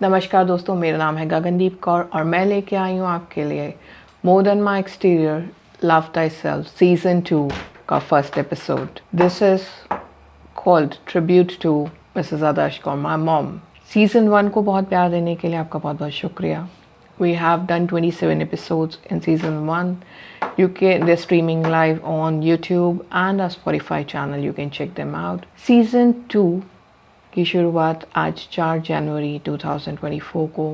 नमस्कार दोस्तों, मेरा नाम है गगनदीप कौर और मैं लेके आई हूँ आपके लिए more than my exterior love thyself season 2 का first episode. This is called tribute to Mrs Adarsh Kaur, my mom. Season 1 को बहुत प्यार देने के लिए आपका बहुत बहुत शुक्रिया. We have done 27 episodes in season 1. They're streaming live on YouTube and our Spotify channel. You can check them out. Season 2 की शुरुआत आज 4 जनवरी 2024 को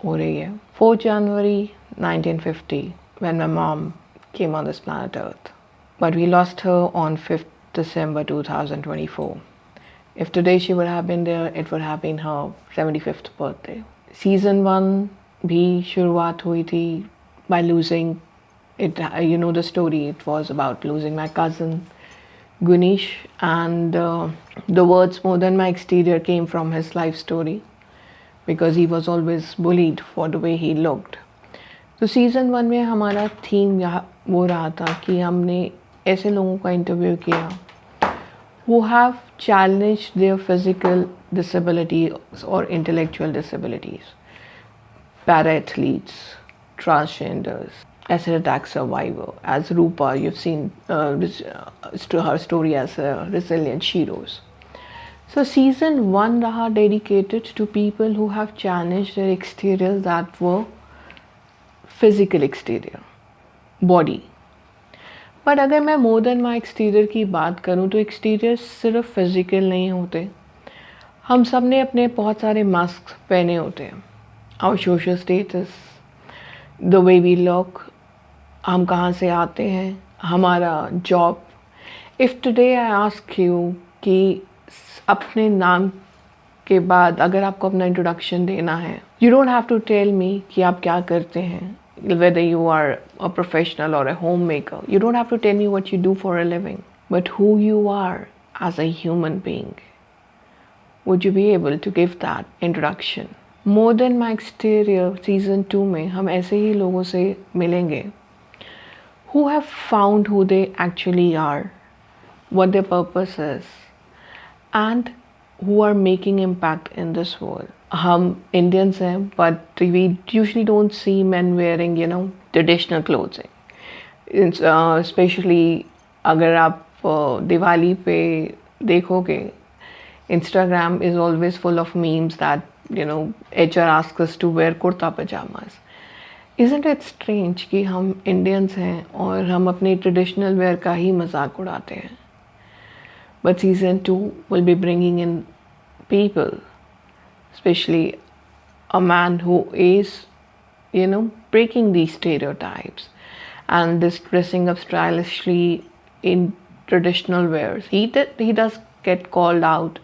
हो रही है. 4 January 1950 when my mom came on this planet Earth. But we lost her on 5th December 2024. If today she would have been there, it would have been her 75th birthday. Season 1 भी शुरुआत हुई थी by losing it. You know the story. It was about losing my cousin Gunish, and the words more than my exterior came from his life story because he was always bullied for the way he looked. तो season 1 में हमारा theme वो रहा था कि हमने ऐसे लोगों का इंटरव्यू किया who have challenged their physical disabilities or intellectual disabilities. Para-athletes, transgenders, acid attack survivor. As Rupa, you've seen her story as a resilient heroes. So season 1 raha dedicated to people who have challenged their exteriors that were physical exterior, body. But अगर मैं more than my exterior की बात करूँ तो exterior सिर्फ physical नहीं होते. हम सब ने अपने बहुत सारे मास्क पहने होते हैं. Our social status, the way we look, हम कहाँ से आते हैं, हमारा job. If today I ask you कि अपने नाम के बाद अगर आपको अपना इंट्रोडक्शन देना है, you don't have to tell me कि आप क्या करते हैं, whether you are a professional or a homemaker. You don't have to tell me what you do for a living, but who you are as a human being. Would you be able to give that introduction? More than my exterior season 2 में हम ऐसे ही लोगों से मिलेंगे who have found who they actually are, what their purpose is, and who are making impact in this world. हम Indians हैं, but we usually don't see men wearing, traditional clothing. Especially अगर आप दिवाली पे देखोगे, Instagram is always full of memes that HR asks us to wear kurta pajamas. Isn't it strange कि हम Indians हैं और हम अपने traditional wear का ही मजाक उड़ाते हैं. But season 2 will be bringing in people, especially a man who is, breaking these stereotypes and this dressing up stylishly in traditional wears. He does get called out.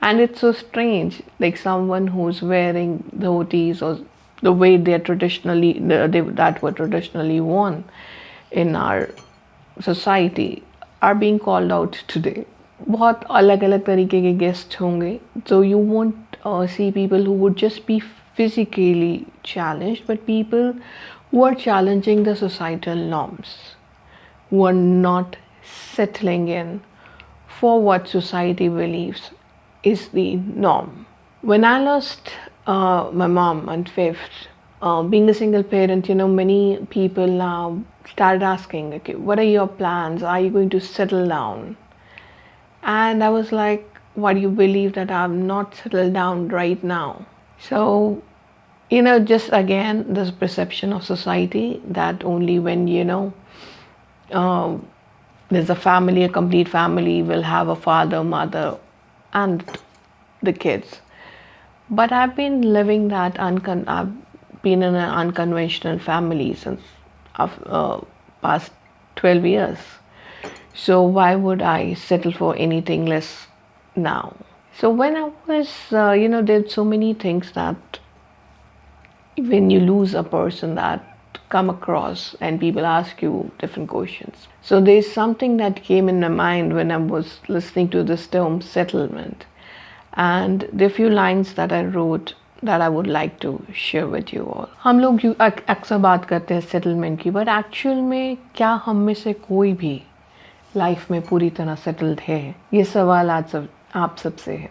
And it's so strange, like someone who's wearing dhotis or the way that were traditionally worn in our society are being called out today. बहुत अलग-अलग तरीके के guests होंगे. So you won't see people who would just be physically challenged, but people who are challenging the societal norms, who are not settling in for what society believes is the norm. When I lost my mom on 5th, being a single parent, many people now started asking, okay, what are your plans? Are you going to settle down? And I was like, why do you believe that I'm not settled down right now? So, just again, this perception of society that only when, there's a family, a complete family will have a father, mother, and the kids. But I've been living that I've been in an unconventional family since past 12 years. So why would I settle for anything less now? So when I was, there's so many things that when you lose a person that come across and people ask you different questions. So there's something that came in my mind when I was listening to this term settlement, and there are few lines that I wrote that I would like to share with you all. हम लोग अक्सर बात करते हैं settlement की, but actual में क्या हम में से कोई भी लाइफ में पूरी तरह सेटल्ड है? ये सवाल आज आप सबसे है.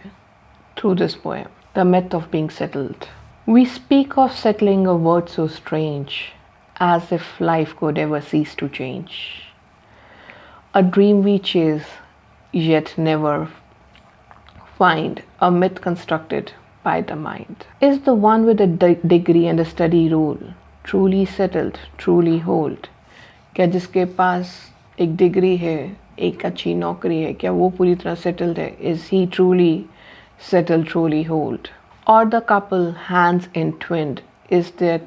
Through this poem, The Myth of Being Settled. We speak of settling, a word so strange, as if life could ever cease to change. A dream we chase, yet never find, a myth constructed by the mind. Is the one with a degree and a study role truly settled, truly hold? क्या जिसके पास एक degree है, एक अच्छी नौकरी है, क्या वो पूरी तरह सेटल्ड है? Is he truly settled, truly hold? Or the couple, hands entwined, is there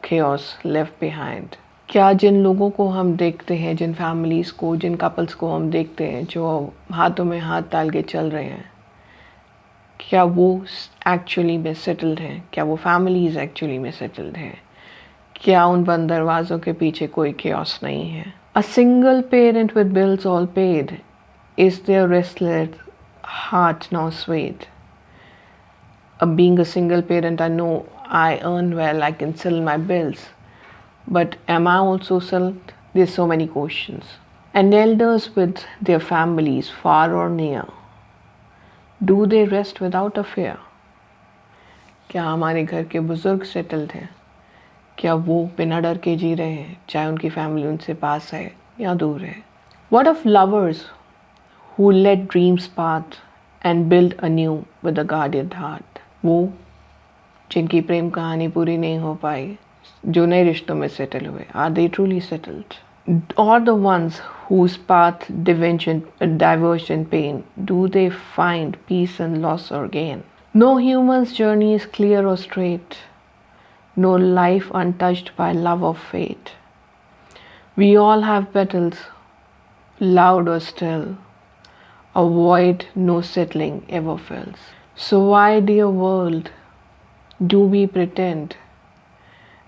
chaos left behind? क्या जिन लोगों को हम देखते हैं, जिन फैमिलीज़ को, जिन कपल्स को हम देखते हैं जो हाथों में हाथ डाल के चल रहे हैं, क्या वो एक्चुअली में सेटल्ड हैं? क्या वो फैमिलीज़ एक्चुअली में सेटल्ड हैं? क्या उन बंद दरवाज़ों के पीछे कोई chaos नहीं है? A single parent with bills all paid, is their restless heart now swayed? Being a single parent, I know I earn well, I can settle my bills. But am I also settled? There's so many questions. And elders with their families, far or near, do they rest without a fear? क्या हमारे घर के बुजुर्ग settled हैं? क्या वो बिना डर के जी रहे हैं, चाहे उनकी फैमिली उनसे पास है या दूर है? What of lovers who let dreams part and build anew with a guarded heart? वो जिनकी प्रेम कहानी पूरी नहीं हो पाई, जो नए रिश्तों में सेटल हुए, are they truly settled? Or the ones whose path diverged in pain, do they find peace and loss or gain? No human's journey is clear or straight, no life untouched by love or fate. We all have battles, loud or still, a void no settling ever fills. So why, dear world, do we pretend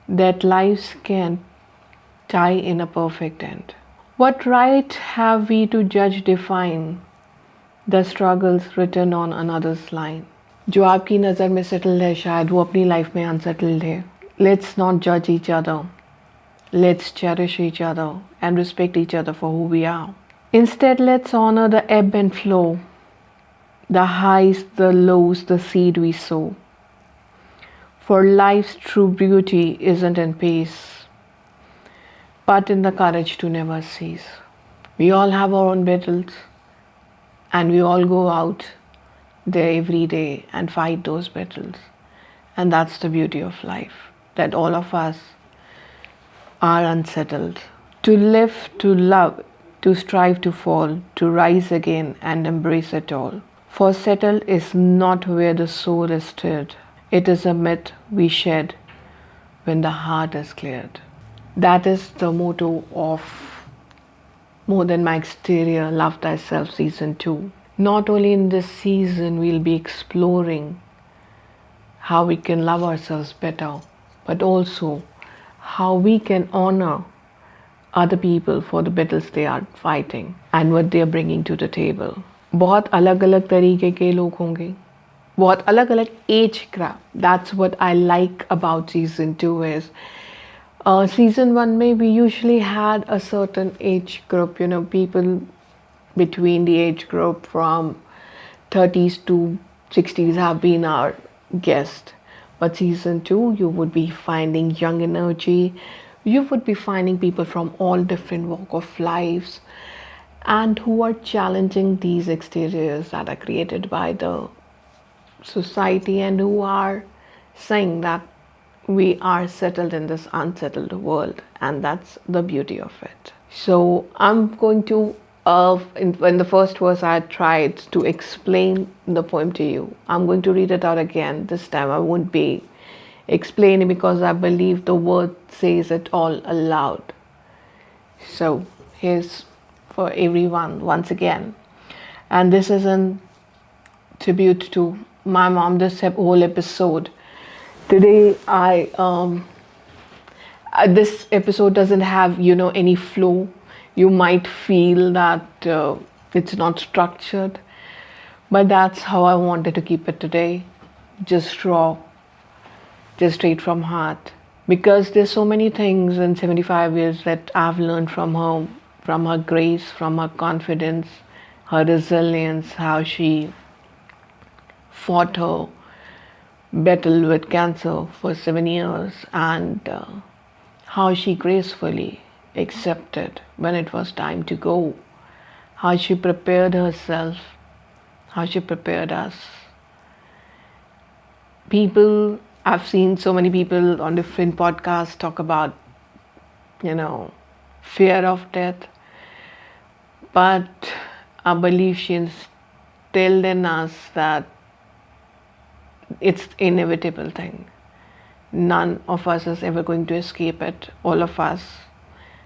that lives can tie in a perfect end? What right have we to judge, define the struggles written on another's line? जो आपकी नज़र में settled है, शायद वो अपनी life में unsettled है. Let's not judge each other. Let's cherish each other and respect each other for who we are. Instead, let's honor the ebb and flow, the highs, the lows, the seed we sow. For life's true beauty isn't in peace, but in the courage to never cease. We all have our own battles, and we all go out there every day and fight those battles. And that's the beauty of life, that all of us are unsettled. To live, to love, to strive to fall, to rise again and embrace it all. For settled is not where the soul is stirred. It is a myth we shed when the heart is cleared. That is the motto of More Than My Exterior, Love Thyself Season 2. Not only in this season we'll be exploring how we can love ourselves better, but also how we can honor other people for the battles they are fighting and what they are bringing to the table. बहुत अलग अलग तरीके के लोग होंगे, बहुत अलग अलग age group. That's what I like about season 2 is season 1 में we usually had a certain age group, you know, people between the age group from 30s to 60s have been our guest. But season 2 you would be finding young energy, you would be finding people from all different walk of lives and who are challenging these exteriors that are created by the society and who are saying that we are settled in this unsettled world, and that's the beauty of it. So I'm going to in the first verse I tried to explain the poem to you. I'm going to read it out again. This time I won't be explaining because I believe the word says it all aloud. So here's for everyone once again, and this is in tribute to my mom. This whole episode today this episode doesn't have, you know, any flow. You might feel that it's not structured, but that's how I wanted to keep it today, just raw, just straight from heart, because there's so many things in 75 years that I've learned from her grace, from her confidence, her resilience, how she fought her battled with cancer for 7 years, and how she gracefully accepted when it was time to go, how she prepared herself, how she prepared us. People, I've seen so many people on different podcasts talk about, fear of death, but I believe she instilled in us that it's inevitable thing. None of us is ever going to escape it. All of us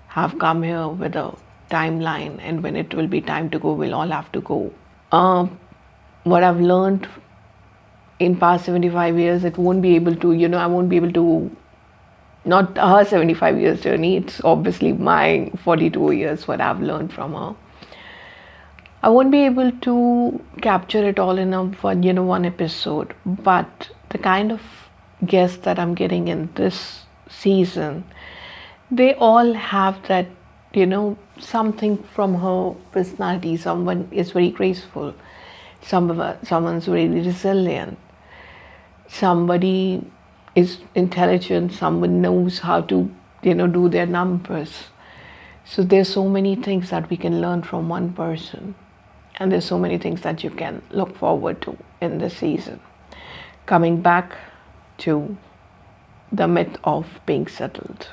have come here with a timeline, and when it will be time to go, we'll all have to go. What I've learned in past 75 years, it won't be able to, I won't be able to, not her 75 years journey, it's obviously my 42 years, what I've learned from her. I won't be able to capture it all in one episode, but the kind of guests that I'm getting in this season, they all have that, something from her personality. Someone is very graceful, someone's very resilient, somebody is intelligent, someone knows how to, do their numbers. So there's so many things that we can learn from one person. And there's so many things that you can look forward to in this season. Coming back to the myth of being settled.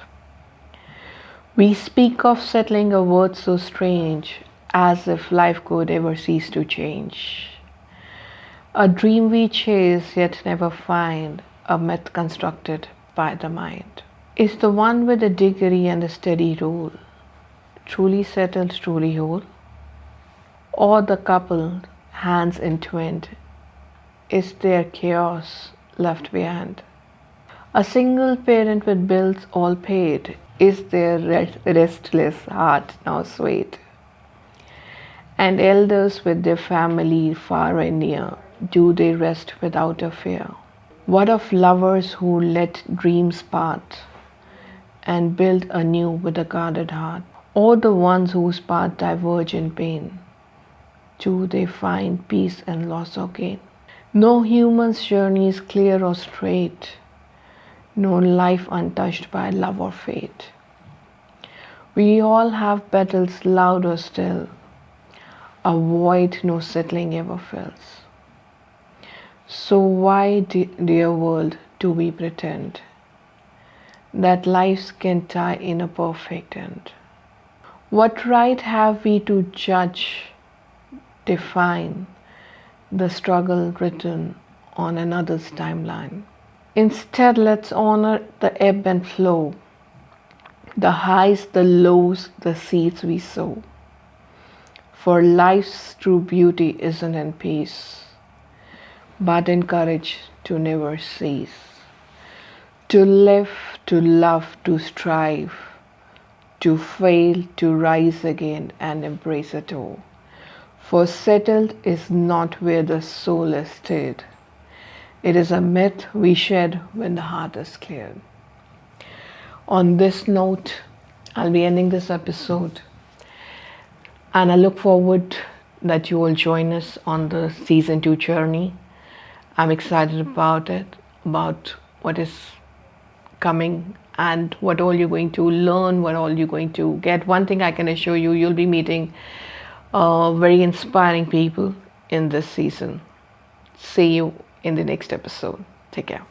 We speak of settling, a word so strange, as if life could ever cease to change. A dream we chase yet never find, a myth constructed by the mind. Is the one with a degree and a steady rule truly settled, truly whole? Or the couple, hands entwined, is there chaos left behind? A single parent with bills all paid, is their restless heart now swayed? And elders with their family far and near, do they rest without a fear? What of lovers who let dreams part and build anew with a guarded heart? Or the ones whose path diverge in pain, do they find peace and loss or gain? No human's journey is clear or straight, no life untouched by love or fate. We all have battles loud or still, a void no settling ever fills. So why, dear world, do we pretend that lives can tie in a perfect end? What right have we to judge, define the struggle written on another's timeline? Instead, let's honor the ebb and flow, the highs, the lows, the seeds we sow. For life's true beauty isn't in peace, but in courage to never cease. To live, to love, to strive, to fail, to rise again and embrace it all. For settled is not where the soul is stayed. It is a myth we shed when the heart is cleared. On this note, I'll be ending this episode, and I look forward that you will join us on the season 2 journey. I'm excited about it, about what is coming and what all you're going to learn, what all you're going to get. One thing I can assure you, you'll be meeting very inspiring people in this season. See you in the next episode. Take care.